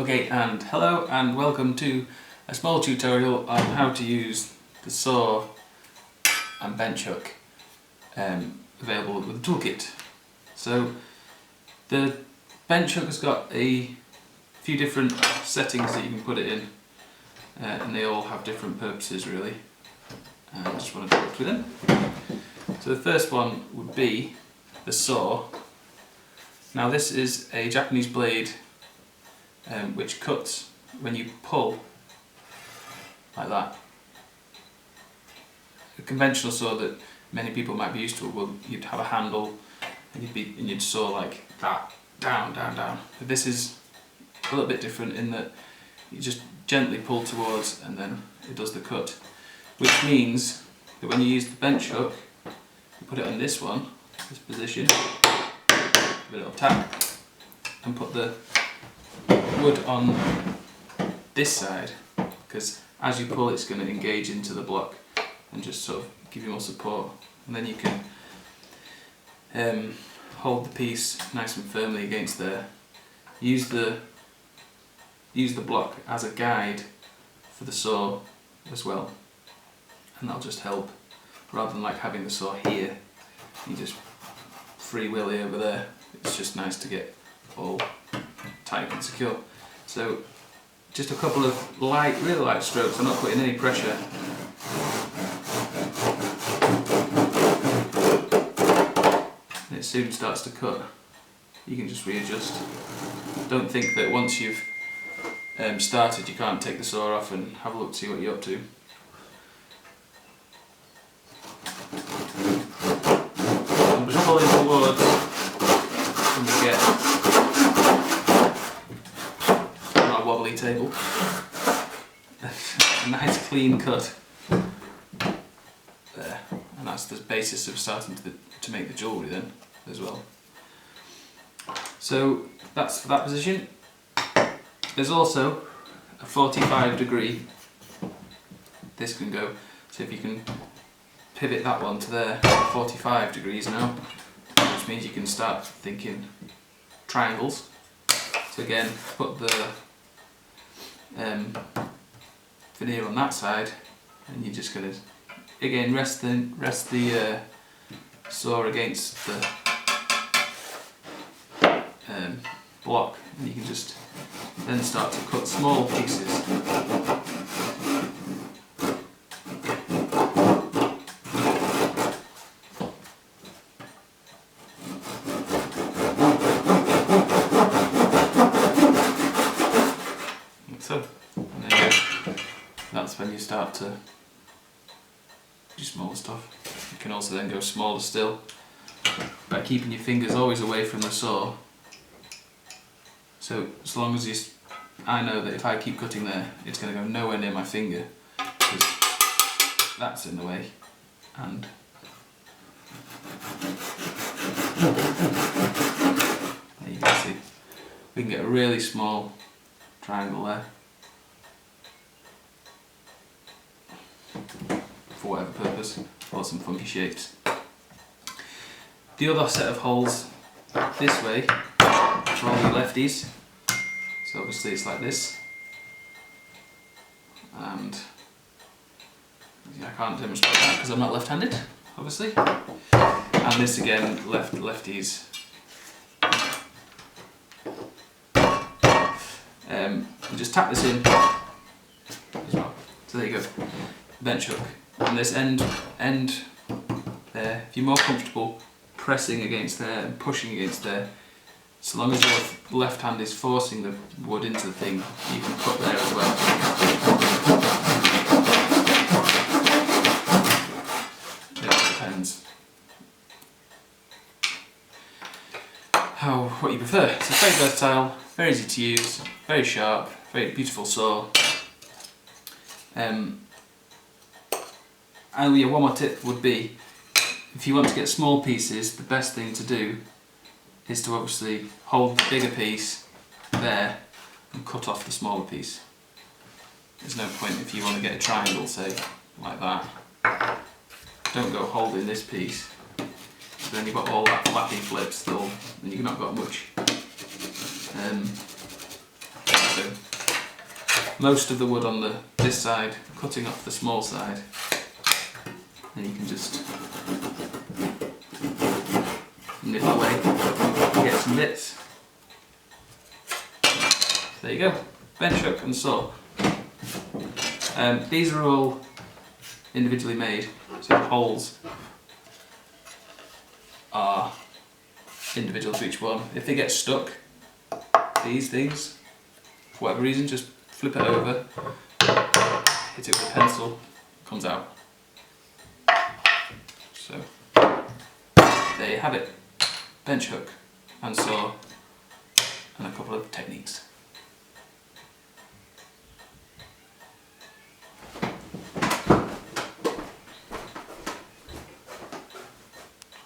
Okay, and hello and welcome to a small tutorial on how to use the saw and bench hook available with the toolkit. So the bench hook has got a few different settings that you can put it in, and they all have different purposes really. I just want to go through them. So the first one would be the saw. Now this is a Japanese blade which cuts when you pull like that. A conventional saw that many people might be used to, you'd have a handle and you'd saw like that, down, down, down. But this is a little bit different in that you just gently pull towards and then it does the cut. Which means that when you use the bench hook, you put it on this one, this position, give it a little tap and put the wood on this side, because as you pull it's going to engage into the block and just sort of give you more support, and then you can hold the piece nice and firmly against there. Use the block as a guide for the saw as well, and that'll just help, rather than like having the saw here, you just free willy over there. It's just nice to get all tight and secure. So just a couple of light, really light strokes. I'm not putting any pressure. And it soon starts to cut. You can just readjust. Don't think that once you've started you can't take the saw off and have a look to see what you're up to. I'm just pulling towards and we get wobbly table. A nice clean cut there, and that's the basis of starting to make the jewellery then as well. So that's for that position. There's also a 45-degree this can go, so if you can pivot that one to there, 45 degrees now, which means you can start thinking triangles. So again, put the veneer on that side, and you're just going to again rest the saw against the block, and you can just then start to cut small pieces. So, and there you go. That's when you start to do smaller stuff. You can also then go smaller still by keeping your fingers always away from the saw. So as long as I know that if I keep cutting there, it's going to go nowhere near my finger, because that's in the way. And there you can see, we can get a really small triangle there for whatever purpose, or some funky shapes. The other set of holes this way for all the lefties, so obviously it's like this, and I can't demonstrate that because I'm not left-handed obviously, and this again lefties. And just tap this in as well. So there you go, bench hook. And this end there, if you're more comfortable pressing against there and pushing against there, so long as your left hand is forcing the wood into the thing, you can put there as well. It all depends what you prefer. So it's very versatile, very easy to use, very sharp, very beautiful saw. And yeah, one more tip would be, if you want to get small pieces, the best thing to do is to obviously hold the bigger piece there and cut off the smaller piece. There's no point if you want to get a triangle, say, like that. Don't go holding this piece, so then you've got all that flappy flip still, and you've not got much. So most of the wood on this side, cutting off the small side, and you can just nip away, get some bits. There you go, bench hook and saw. These are all individually made, so the holes are individual to each one. If they get stuck, these things, for whatever reason, just flip it over, hit it with a pencil, comes out. So there you have it, bench hook and saw and a couple of techniques.